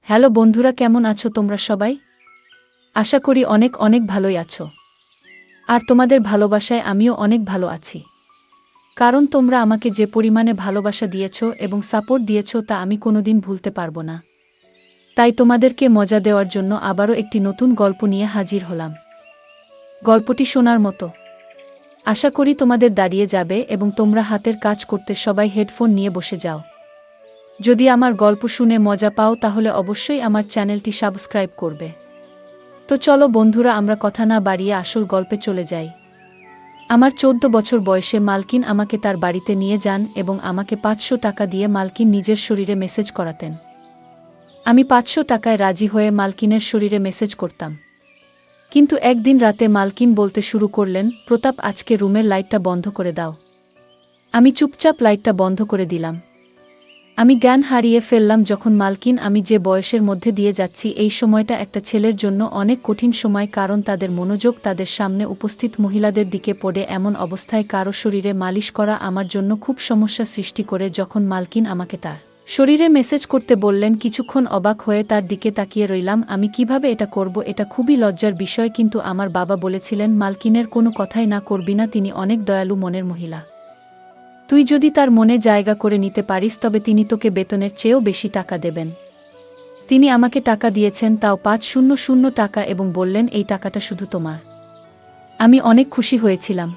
Hello বন্ধুরা, কেমন আছো তোমরা সবাই? আশা করি অনেক অনেক ভালোই আছো। আর তোমাদের ভালোবাসায় আমিও অনেক ভালো আছি। কারণ তোমরা আমাকে যে পরিমাণে ভালোবাসা দিয়েছো এবং সাপোর্ট দিয়েছো তা আমি কোনোদিন ভুলতে পারবো না। তাই তোমাদেরকে মজা দেওয়ার জন্য আবারও একটি নতুন গল্প নিয়ে হাজির হলাম। গল্পটি শোনার মতো। আশা করি তোমাদের দাঁড়িয়ে যাবে এবং তোমরা হাতের কাজ করতে সবাই হেডফোন নিয়ে বসে যাও। যদি আমার গল্প শুনে মজা পাও তাহলে অবশ্যই আমার চ্যানেলটি সাবস্ক্রাইব করবে। তো চলো বন্ধুরা, আমরা কথা না বাড়িয়ে আসল গল্পে চলে যাই। আমার 14 বছর বয়সে মালকিন আমাকে তার বাড়িতে নিয়ে যান এবং আমাকে 500 টাকা দিয়ে মালকিন নিজের শরীরে মেসেজ করাতেন। আমি 500 টাকায় রাজি হয়ে মালকিনের শরীরে মেসেজ করতাম। কিন্তু একদিন রাতে মালকিন বলতে শুরু করলেন, প্রতাপ, আজকে রুমের লাইটটা বন্ধ করে দাও। আমি চুপচাপ লাইটটা বন্ধ করে দিলাম। আমি জ্ঞান হারিয়ে ফেললাম যখন মালকিন, আমি যে বয়সের মধ্যে দিয়ে যাচ্ছি এই সময়টা একটা ছেলের জন্য অনেক কঠিন সময়, কারণ তাদের মনোযোগ তাদের সামনে উপস্থিত মহিলাদের দিকে পড়ে। এমন অবস্থায় কারো শরীরে মালিশ করা আমার জন্য খুব সমস্যা সৃষ্টি করে। যখন মালকিন আমাকে তার শরীরে মেসেজ করতে বললেন, কিছুক্ষণ অবাক হয়ে তার দিকে তাকিয়ে রইলাম। আমি কিভাবে এটা করব, এটা খুবই লজ্জার বিষয়। কিন্তু আমার বাবা বলেছিলেন, মালকিনের কোনো কথাই না করবি না, তিনি অনেক দয়ালু মনের মহিলা। তুই যদি তার মনে জায়গা করে নিতে পারিস তবে তিনি তোকে বেতনের চেয়েও বেশি টাকা দেবেন। তিনি আমাকে টাকা দিয়েছেন, তাও 500 টাকা, এবং বললেন, এই টাকাটা শুধু তোমার। আমি অনেক খুশি হয়েছিলাম।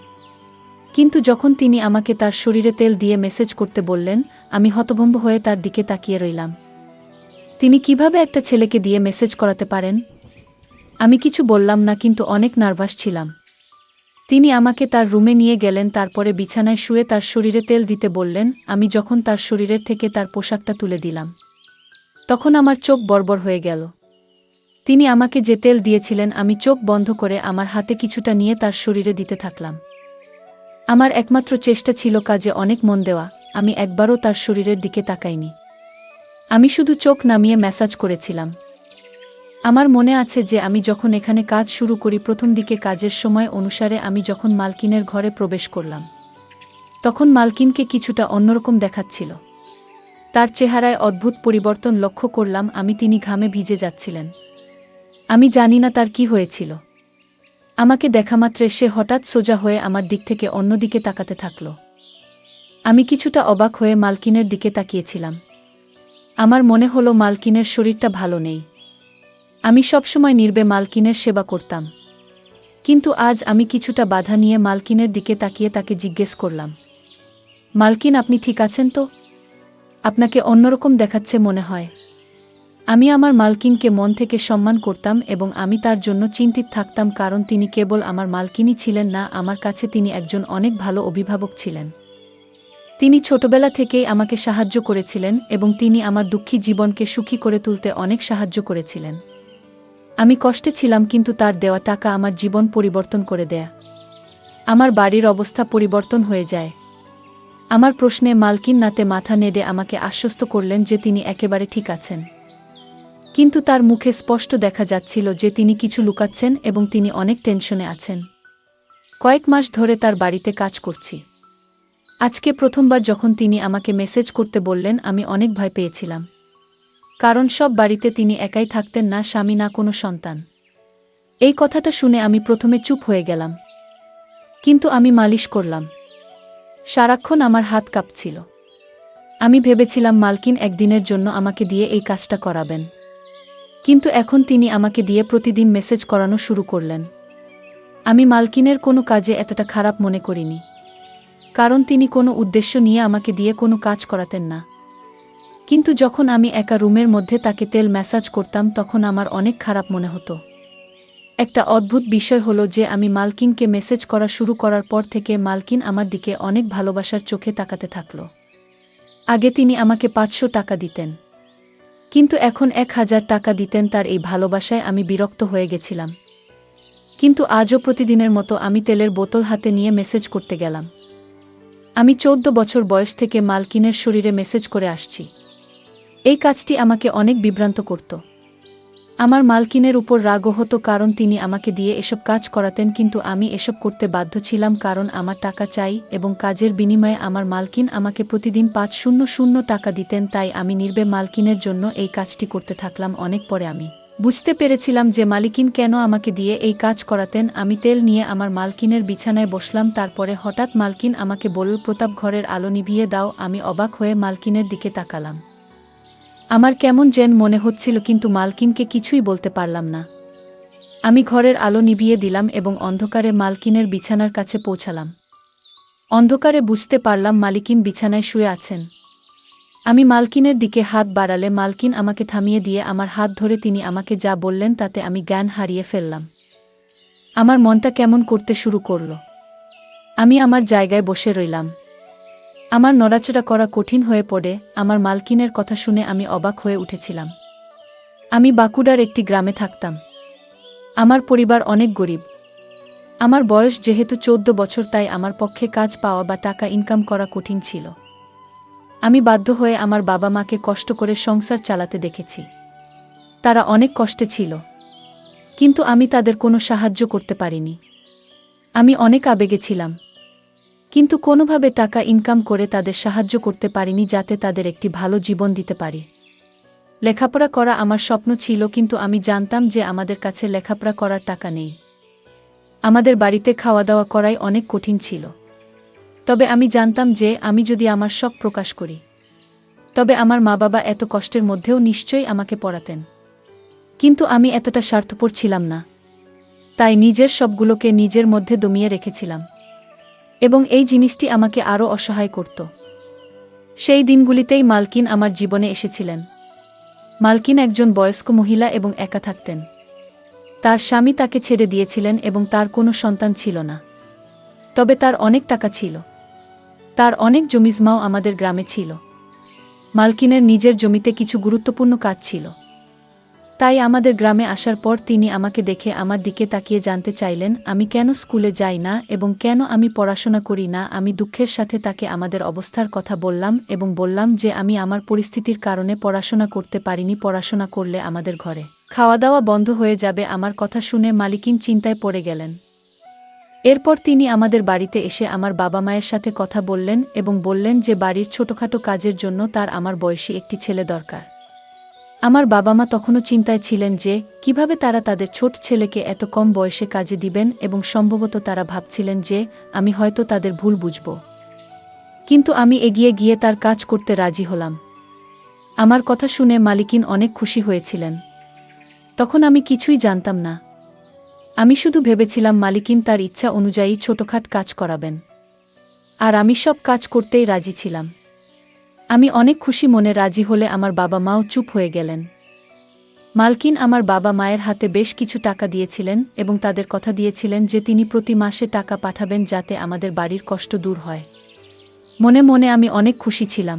কিন্তু যখন তিনি আমাকে তার শরীরে তেল দিয়ে মেসেজ করতে বললেন, আমি হতভম্ব হয়ে তার দিকে তাকিয়ে রইলাম। তিনি কিভাবে একটা ছেলেকে দিয়ে মেসেজ করাতে পারেন? আমি কিছু বললাম না, কিন্তু অনেক নার্ভাস ছিলাম। তিনি আমাকে তার রুমে নিয়ে গেলেন, তারপরে বিছানায় শুয়ে তার শরীরে তেল দিতে বললেন। আমি যখন তার শরীরের থেকে তার পোশাকটা তুলে দিলাম তখন আমার চোখ বড়বড় হয়ে গেল। তিনি আমাকে যে তেল দিয়েছিলেন, আমি চোখ বন্ধ করে আমার হাতে কিছুটা নিয়ে তার শরীরে দিতে থাকলাম। আমার একমাত্র চেষ্টা ছিল কাজে অনেক মন দেওয়া। আমি একবারও তার শরীরের দিকে তাকাইনি। আমি শুধু চোখ নামিয়ে ম্যাসাজ করেছিলাম। আমার মনে আছে যে আমি যখন এখানে কাজ শুরু করি, প্রথম দিকে কাজের সময় অনুসারে আমি যখন মালকিনের ঘরে প্রবেশ করলাম তখন মালকিনকে কিছুটা অন্যরকম দেখাচ্ছিল। তার চেহারায় অদ্ভুত পরিবর্তন লক্ষ্য করলাম আমি। তিনি ঘামে ভিজে যাচ্ছিলেন। আমি জানি না তার কি হয়েছিল। আমাকে দেখামাত্রে সে হঠাৎ সোজা হয়ে আমার দিক থেকে অন্যদিকে তাকাতে থাকল। আমি কিছুটা অবাক হয়ে মালকিনের দিকে তাকিয়েছিলাম। আমার মনে হলো মালকিনের শরীরটা ভালো নেই। আমি সবসময় নির্বে মালকিনের সেবা করতাম, কিন্তু আজ আমি কিছুটা বাধা নিয়ে মালকিনের দিকে তাকিয়ে তাকে জিজ্ঞেস করলাম, মালকিন, আপনি ঠিক আছেন তো? আপনাকে অন্যরকম দেখাচ্ছে মনে হয়। আমি আমার মালকিনকে মন থেকে সম্মান করতাম এবং আমি তার জন্য চিন্তিত থাকতাম, কারণ তিনি কেবল আমার মালকিনই ছিলেন না, আমার কাছে তিনি একজন অনেক ভালো অভিভাবক ছিলেন। তিনি ছোটবেলা থেকেই আমাকে সাহায্য করেছিলেন এবং তিনি আমার দুঃখী জীবনকে সুখী করে তুলতে অনেক সাহায্য করেছিলেন। আমি কষ্টে ছিলাম, কিন্তু তার দেওয়া টাকা আমার জীবন পরিবর্তন করে দেয়। আমার বাড়ির অবস্থা পরিবর্তন হয়ে যায়। আমার প্রশ্নে মালকিন নাতে মাথা নেড়ে আমাকে আশ্বস্ত করলেন যে তিনি একেবারে ঠিক আছেন। কিন্তু তার মুখে স্পষ্ট দেখা যাচ্ছিল যে তিনি কিছু লুকাচ্ছেন এবং তিনি অনেক টেনশনে আছেন। কয়েক মাস ধরে তার বাড়িতে কাজ করছি। আজকে প্রথমবার যখন তিনি আমাকে মেসেজ করতে বললেন, আমি অনেক ভয় পেয়েছিলাম। কারণ সব বাড়িতে তিনি একাই থাকতেন, না স্বামী না কোনো সন্তান। এই কথাটা শুনে আমি প্রথমে চুপ হয়ে গেলাম। কিন্তু আমি মালিশ করলাম। সারাক্ষণ আমার হাত কাঁপছিল। আমি ভেবেছিলাম মালকিন একদিনের জন্য আমাকে দিয়ে এই কাজটা করাবেন। কিন্তু এখন তিনি আমাকে দিয়ে প্রতিদিন মেসেজ করানো শুরু করলেন। আমি মালকিনের কোনো কাজে এতটা খারাপ মনে করিনি, কারণ তিনি কোনো উদ্দেশ্য নিয়ে আমাকে দিয়ে কোনো কাজ করাতেন না। কিন্তু যখন আমি একা রুমের মধ্যে তাকে তেল ম্যাসাজ করতাম তখন আমার অনেক খারাপ মনে হতো। একটা অদ্ভুত বিষয় হলো যে আমি মালকিনকে মেসেজ করা শুরু করার পর থেকে মালকিন আমার দিকে অনেক ভালোবাসার চোখে তাকাতে থাকল। আগে তিনি আমাকে 500 টাকা দিতেন, কিন্তু এখন 1000 টাকা দিতেন। তার এই ভালোবাসায় আমি বিরক্ত হয়ে গেছিলাম। কিন্তু আজও প্রতিদিনের মতো আমি তেলের বোতল হাতে নিয়ে মেসেজ করতে গেলাম। আমি 14 বছর বয়স থেকে মালকিনের শরীরে মেসেজ করে আসছি। এই কাজটি আমাকে অনেক বিভ্রান্ত করত। আমার মালকিনের উপর রাগও হতো কারণ তিনি আমাকে দিয়ে এসব কাজ করাতেন, কিন্তু আমি এসব করতে বাধ্য ছিলাম কারণ আমার টাকা চাই এবং কাজের বিনিময়ে আমার মালকিন আমাকে প্রতিদিন ৫০০ টাকা দিতেন। তাই আমি নির্বে মালকিনের জন্য এই কাজটি করতে থাকলাম। অনেক পরে আমি বুঝতে পেরেছিলাম যে মালিকিন কেন আমাকে দিয়ে এই কাজ করাতেন। আমি তেল নিয়ে আমার মালকিনের বিছানায় বসলাম। তারপরে হঠাৎ মালকিন আমাকে বলল, প্রতাপ, ঘরের আলো নিভিয়ে দাও। আমি অবাক হয়ে মালকিনের দিকে তাকালাম। আমার কেমন যেন মনে হচ্ছিল, কিন্তু মালকিনকে কিছুই বলতে পারলাম না। আমি ঘরের আলো নিভিয়ে দিলাম এবং অন্ধকারে মালকিনের বিছানার কাছে পৌঁছালাম। অন্ধকারে বুঝতে পারলাম মালিকিন বিছানায় শুয়ে আছেন। আমি মালকিনের দিকে হাত বাড়ালে মালকিন আমাকে থামিয়ে দিয়ে আমার হাত ধরে তিনি আমাকে যা বললেন তাতে আমি জ্ঞান হারিয়ে ফেললাম। আমার মনটা কেমন করতে শুরু করল। আমি আমার জায়গায় বসে রইলাম। আমার নড়াচড়া করা কঠিন হয়ে পড়ে। আমার মালকিনের কথা শুনে আমি অবাক হয়ে উঠেছিলাম। আমি বাঁকুড়ার একটি গ্রামে থাকতাম। আমার পরিবার অনেক গরিব। আমার বয়স যেহেতু ১৪ বছর, তাই আমার পক্ষে কাজ পাওয়া বা টাকা ইনকাম করা কঠিন ছিল। আমি বাধ্য হয়ে আমার বাবা মাকে কষ্ট করে সংসার চালাতে দেখেছি। তারা অনেক কষ্টে ছিল, কিন্তু আমি তাদের কোনো সাহায্য করতে পারিনি। আমি অনেক আবেগে ছিলাম, কিন্তু কোনোভাবে টাকা ইনকাম করে তাদের সাহায্য করতে পারিনি যাতে তাদের একটি ভালো জীবন দিতে পারি। লেখাপড়া করা আমার স্বপ্ন ছিল, কিন্তু আমি জানতাম যে আমাদের কাছে লেখাপড়া করার টাকা নেই। আমাদের বাড়িতে খাওয়া দাওয়া করাই অনেক কঠিন ছিল। তবে আমি জানতাম যে আমি যদি আমার শখ প্রকাশ করি, তবে আমার মা বাবা এত কষ্টের মধ্যেও নিশ্চয়ই আমাকে পড়াতেন। কিন্তু আমি এতটা স্বার্থপর ছিলাম না, তাই নিজের সবগুলোকে নিজের মধ্যে দমিয়ে রেখেছিলাম এবং এই জিনিসটি আমাকে আরও অসহায় করত। সেই দিনগুলিতেই মালকিন আমার জীবনে এসেছিলেন। মালকিন একজন বয়স্ক মহিলা এবং একা থাকতেন। তার স্বামী তাকে ছেড়ে দিয়েছিলেন এবং তার কোনো সন্তান ছিল না। তবে তার অনেক টাকা ছিল। তার অনেক জমিজমাও আমাদের গ্রামে ছিল। মালকিনের নিজের জমিতে কিছু গুরুত্বপূর্ণ কাজ ছিল। তাই আমাদের গ্রামে আসার পর তিনি আমাকে দেখে আমার দিকে তাকিয়ে জানতে চাইলেন আমি কেন স্কুলে যাই না এবং কেন আমি পড়াশোনা করি না। আমি দুঃখের সাথে তাকে আমাদের অবস্থার কথা বললাম এবং বললাম যে আমি আমার পরিস্থিতির কারণে পড়াশোনা করতে পারিনি। পড়াশোনা করলে আমাদের ঘরে খাওয়া দাওয়া বন্ধ হয়ে যাবে। আমার কথা শুনে মালিকিন চিন্তায় পড়ে গেলেন। এরপর তিনি আমাদের বাড়িতে এসে আমার বাবা মায়ের সাথে কথা বললেন এবং বললেন যে বাড়ির ছোটখাটো কাজের জন্য তার আমার বয়সী একটি ছেলে দরকার। আমার বাবা মা তখনও চিন্তায় ছিলেন যে কিভাবে তারা তাদের ছোট ছেলেকে এত কম বয়সে কাজে দিবেন এবং সম্ভবত তারা ভাবছিলেন যে আমি হয়তো তাদের ভুল বুঝব। কিন্তু আমি এগিয়ে গিয়ে তার কাজ করতে রাজি হলাম। আমার কথা শুনে মালিকিন অনেক খুশি হয়েছিলেন। তখন আমি কিছুই জানতাম না। আমি শুধু ভেবেছিলাম মালিকিন তার ইচ্ছা অনুযায়ী ছোটখাট কাজ করাবেন, আর আমি সব কাজ করতেই রাজি ছিলাম। আমি অনেক খুশি মনে রাজি হলে আমার বাবা মাও চুপ হয়ে গেলেন। মালকিন আমার বাবা মায়ের হাতে বেশ কিছু টাকা দিয়েছিলেন এবং তাদের কথা দিয়েছিলেন যে তিনি প্রতি মাসে টাকা পাঠাবেন যাতে আমাদের বাড়ির কষ্ট দূর হয়। মনে মনে আমি অনেক খুশি ছিলাম।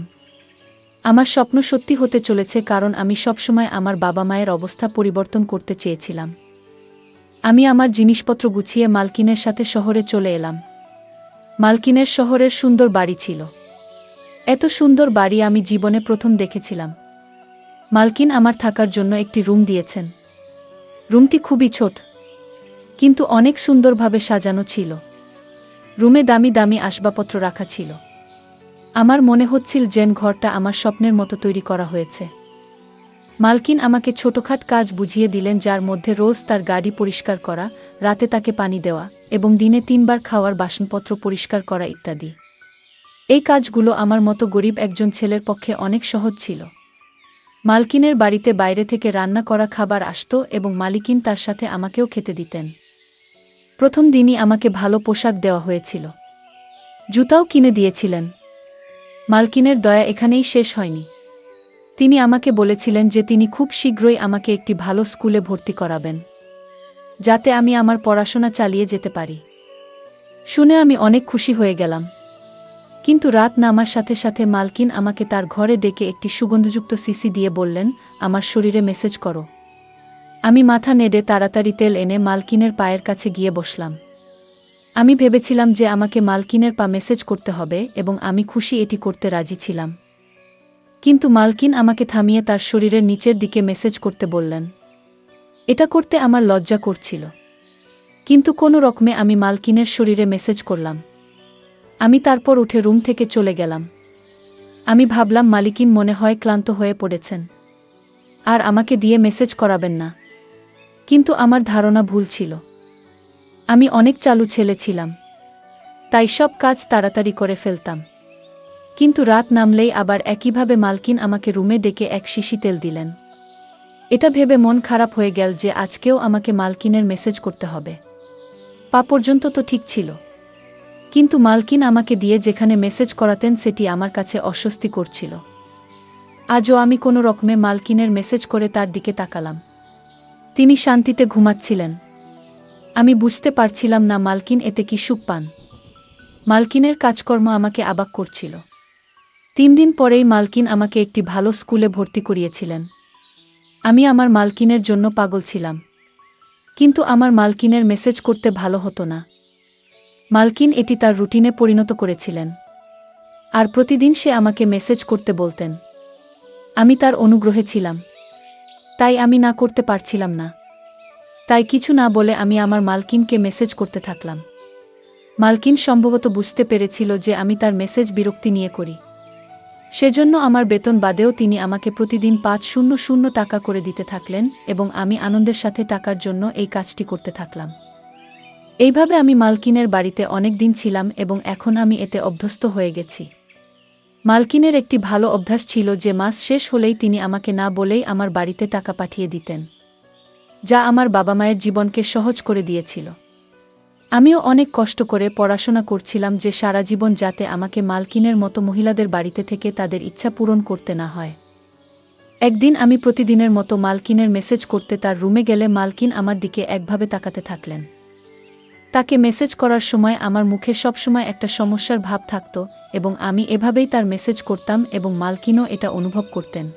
আমার স্বপ্ন সত্যি হতে চলেছে, কারণ আমি সবসময় আমার বাবা মায়ের অবস্থা পরিবর্তন করতে চেয়েছিলাম। আমি আমার জিনিসপত্র গুছিয়ে মালকিনের সাথে শহরে চলে এলাম। মালকিনের শহরের সুন্দর বাড়ি ছিল। এত সুন্দর বাড়ি আমি জীবনে প্রথম দেখেছিলাম। মালকিন আমার থাকার জন্য একটি রুম দিয়েছেন। রুমটি খুবই ছোট, কিন্তু অনেক সুন্দরভাবে সাজানো ছিল। রুমে দামি দামি আসবাবপত্র রাখা ছিল। আমার মনে হচ্ছিল যেন ঘরটা আমার স্বপ্নের মতো তৈরি করা হয়েছে। মালকিন আমাকে ছোটখাট কাজ বুঝিয়ে দিলেন, যার মধ্যে রোজ তার গাড়ি পরিষ্কার করা, রাতে তাকে পানি দেওয়া এবং দিনে ৩ বার খাওয়ার বাসনপত্র পরিষ্কার করা ইত্যাদি। এই কাজগুলো আমার মতো গরিব একজন ছেলের পক্ষে অনেক সহজ ছিল। মালকিনের বাড়িতে বাইরে থেকে রান্না করা খাবার আসত এবং মালিকিন তার সাথে আমাকেও খেতে দিতেন। প্রথম দিনই আমাকে ভালো পোশাক দেওয়া হয়েছিল। জুতাও কিনে দিয়েছিলেন। মালকিনের দয়া এখানেই শেষ হয়নি। তিনি আমাকে বলেছিলেন যে তিনি খুব শীঘ্রই আমাকে একটি ভালো স্কুলে ভর্তি করাবেন, যাতে আমি আমার পড়াশোনা চালিয়ে যেতে পারি। শুনে আমি অনেক খুশি হয়ে গেলাম। কিন্তু রাত নামার সাথে সাথে মালকিন আমাকে তার ঘরে ডেকে একটি সুগন্ধযুক্ত সিসি দিয়ে বললেন, আমার শরীরে মেসেজ করো। আমি মাথা নেড়ে তাড়াতাড়ি তেল এনে মালকিনের পায়ের কাছে গিয়ে বসলাম। আমি ভেবেছিলাম যে আমাকে মালকিনের পা মেসেজ করতে হবে এবং আমি খুশি এটি করতে রাজি ছিলাম। কিন্তু মালকিন আমাকে থামিয়ে তার শরীরের নিচের দিকে মেসেজ করতে বললেন। এটা করতে আমার লজ্জা করছিল, কিন্তু কোনো রকমে আমি মালকিনের শরীরে মেসেজ করলাম। আমি তারপর উঠে রুম থেকে চলে গেলাম। আমি ভাবলাম মালিকিন মনে হয় ক্লান্ত হয়ে পড়েছেন, আর আমাকে দিয়ে মেসেজ করাবেন না। কিন্তু আমার ধারণা ভুল ছিল। আমি অনেক চালু ছেলে ছিলাম, তাই সব কাজ তাড়াতাড়ি করে ফেলতাম। কিন্তু রাত নামলেই আবার একইভাবে মালকিন আমাকে রুমে ডেকে এক শিশি তেল দিলেন। এটা ভেবে মন খারাপ হয়ে গেল যে আজকেও আমাকে মালকিনের মেসেজ করতে হবে। পা পর্যন্ত তো ঠিক ছিল, কিন্তু মালকিন আমাকে দিয়ে যেখানে মেসেজ করাতেন সেটি আমার কাছে অস্বস্তি করছিল। আজও আমি কোনো রকমে মালকিনের মেসেজ করে তার দিকে তাকালাম। তিনি শান্তিতে ঘুমাচ্ছিলেন। আমি বুঝতে পারছিলাম না মালকিন এতে কি সুখ পান। মালকিনের কাজকর্ম আমাকে অবাক করছিল। 3 দিন পরেই মালকিন আমাকে একটি ভালো স্কুলে ভর্তি করিয়েছিলেন। আমি আমার মালকিনের জন্য পাগল ছিলাম, কিন্তু আমার মালকিনের মেসেজ করতে ভালো হতো না। মালকিন এটি তার রুটিনে পরিণত করেছিলেন, আর প্রতিদিন সে আমাকে মেসেজ করতে বলতেন। আমি তার অনুগ্রহে ছিলাম, তাই আমি না করতে পারছিলাম না। তাই কিছু না বলে আমি আমার মালকিনকে মেসেজ করতে থাকলাম। মালকিন সম্ভবত বুঝতে পেরেছিল যে আমি তার মেসেজ বিরক্তি নিয়ে করি। সেজন্য আমার বেতন বাদেও তিনি আমাকে প্রতিদিন 500 টাকা করে দিতে থাকলেন, এবং আমি আনন্দের সাথে টাকার জন্য এই কাজটি করতে থাকলাম। এইভাবে আমি মালকিনের বাড়িতে অনেক দিন ছিলাম এবং এখন আমি এতে অভ্যস্ত হয়ে গেছি। মালকিনের একটি ভালো অভ্যাস ছিল যে মাস শেষ হলেই তিনি আমাকে না বলেই আমার বাড়িতে টাকা পাঠিয়ে দিতেন, যা আমার বাবা মায়ের জীবনকে সহজ করে দিয়েছিল। আমিও অনেক কষ্ট করে পড়াশোনা করছিলাম যে সারা জীবন যাতে আমাকে মালকিনের মতো মহিলাদের বাড়িতে থেকে তাদের ইচ্ছা পূরণ করতে না হয়। একদিন আমি প্রতিদিনের মতো মালকিনের মেসেজ করতে তার রুমে গেলে মালকিন আমার দিকে একভাবে তাকাতে থাকলেন। তাকে মেসেজ করার সময় আমার মুখে সবসময় একটা সমস্যার ভাব থাকত, এবং আমি এভাবেই তার মেসেজ করতাম এবং মালকিনও এটা অনুভব করতেন।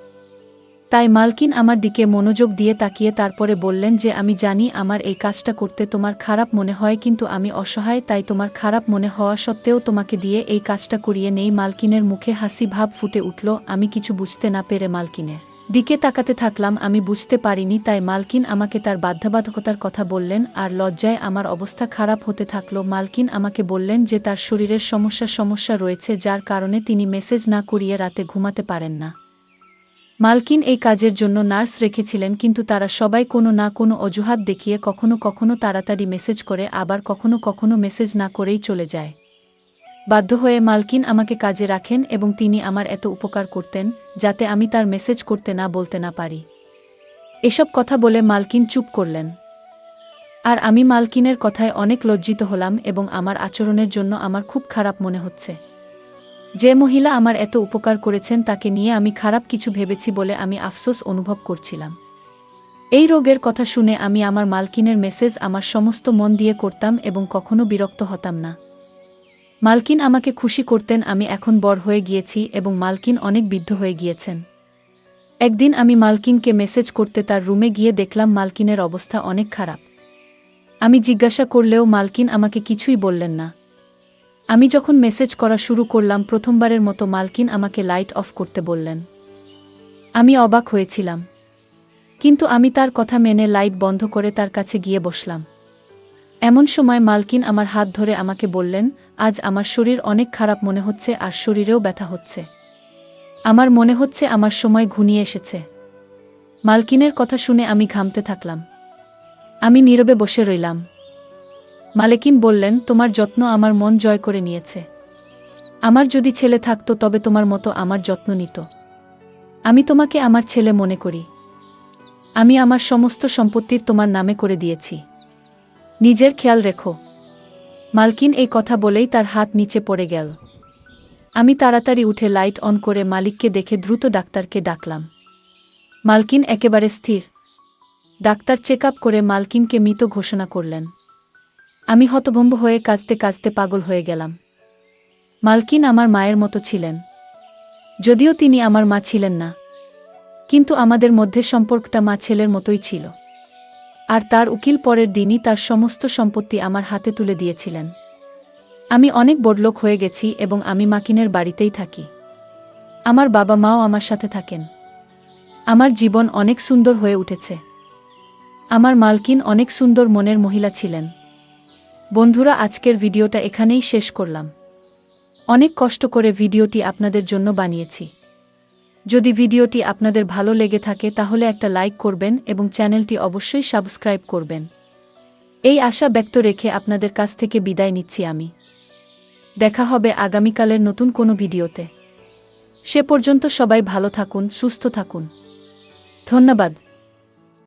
তাই মালকিন আমার দিকে মনোযোগ দিয়ে তাকিয়ে তারপরে বললেন যে আমি জানি আমার এই কাজটা করতে তোমার খারাপ মনে হয়, কিন্তু আমি অসহায়, তাই তোমার খারাপ মনে হওয়া সত্ত্বেও তোমাকে দিয়ে এই কাজটা করিয়ে নেই। মালকিনের মুখে হাসি ভাব ফুটে উঠল। আমি কিছু বুঝতে না পেরে মালকিনের দিকে তাকাতে থাকলাম। আমি বুঝতে পারিনি, তাই মালকিন আমাকে তার বাধ্যবাধকতার কথা বললেন, আর লজ্জায় আমার অবস্থা খারাপ হতে থাকল। মালকিন আমাকে বললেন যে তার শরীরের সমস্যা রয়েছে, যার কারণে তিনি মেসেজ না করিয়ে রাতে ঘুমাতে পারেন না। মালকিন এই কাজের জন্য নার্স রেখেছিলেন, কিন্তু তারা সবাই কোনো না কোনো অজুহাত দেখিয়ে কখনো কখনো তাড়াতাড়ি মেসেজ করে, আবার কখনো কখনো মেসেজ না করেই চলে যায়। বাধ্য হয়ে মালকিন আমাকে কাজে রাখেন এবং তিনি আমার এত উপকার করতেন যাতে আমি তার মেসেজ করতে না বলতে না পারি। এসব কথা বলে মালকিন চুপ করলেন, আর আমি মালকিনের কথায় অনেক লজ্জিত হলাম এবং আমার আচরণের জন্য আমার খুব খারাপ মনে হচ্ছে। যে মহিলা আমার এত উপকার করেছেন তাকে নিয়ে আমি খারাপ কিছু ভেবেছি বলে আমি আফসোস অনুভব করছিলাম। এই রোগের কথা শুনে আমি আমার মালকিনের মেসেজ আমার সমস্ত মন দিয়ে করতাম এবং কখনো বিরক্ত হতাম না। মালকিন আমাকে খুশি করতেন। আমি এখন বড় হয়ে গিয়েছি এবং মালকিন অনেক বৃদ্ধ হয়ে গিয়েছেন। একদিন আমি মালকিনকে মেসেজ করতে তার রুমে গিয়ে দেখলাম মালকিনের অবস্থা অনেক খারাপ। আমি জিজ্ঞাসা করলেও মালকিন আমাকে কিছুই বললেন না। আমি যখন মেসেজ করা শুরু করলাম, প্রথমবারের মতো মালকিন আমাকে লাইট অফ করতে বললেন। আমি অবাক হয়েছিলাম, কিন্তু আমি তার কথা মেনে লাইট বন্ধ করে তার কাছে গিয়ে বসলাম। এমন সময় মালকিন আমার হাত ধরে আমাকে বললেন, আজ আমার শরীর অনেক খারাপ মনে হচ্ছে, আর শরীরেও ব্যথা হচ্ছে। আমার মনে হচ্ছে আমার সময় ঘনিয়ে এসেছে। মালকিনের কথা শুনে আমি ঘামতে থাকলাম। আমি নীরবে বসে রইলাম। মালকিন বললেন, তোমার যত্ন আমার মন জয় করে নিয়েছে। আমার যদি ছেলে থাকতো তবে তোমার মতো আমার যত্ন নিত। আমি তোমাকে আমার ছেলে মনে করি। আমি আমার সমস্ত সম্পত্তির তোমার নামে করে দিয়েছি। নিজের খেয়াল রেখো। মালকিন এই কথা বলেই তার হাত নিচে পড়ে গেল। আমি তাড়াতাড়ি উঠে লাইট অন করে মালিককে দেখে দ্রুত ডাক্তারকে ডাকলাম। মালকিন একেবারে স্থির। ডাক্তার চেক আপ করে মালকিনকে মৃত ঘোষণা করলেন। আমি হতভম্ব হয়ে কাঁদতে কাঁদতে পাগল হয়ে গেলাম। মালকিন আমার মায়ের মতো ছিলেন, যদিও তিনি আমার মা ছিলেন না, কিন্তু আমাদের মধ্যে সম্পর্কটা মা ছেলের মতোই ছিল। আর তার উকিল পরের দিনই তার সমস্ত সম্পত্তি আমার হাতে তুলে দিয়েছিলেন। আমি অনেক বড়লোক হয়ে গেছি এবং আমি মাকিনের বাড়িতেই থাকি। আমার বাবা মাও আমার সাথে থাকেন। আমার জীবন অনেক সুন্দর হয়ে উঠেছে। আমার মালকিন অনেক সুন্দর মনের মহিলা ছিলেন। বন্ধুরা, আজকের ভিডিওটা এখানেই শেষ করলাম। অনেক কষ্ট করে ভিডিওটি আপনাদের জন্য বানিয়েছি। যদি ভিডিওটি আপনাদের ভালো লেগে থাকে তাহলে একটা লাইক করবেন এবং চ্যানেলটি অবশ্যই সাবস্ক্রাইব করবেন। এই আশা ব্যক্ত রেখে আপনাদের কাছ থেকে বিদায় নিচ্ছি আমি। দেখা হবে আগামীকালের নতুন কোনো ভিডিওতে। সে পর্যন্ত সবাই ভালো থাকুন, সুস্থ থাকুন। ধন্যবাদ।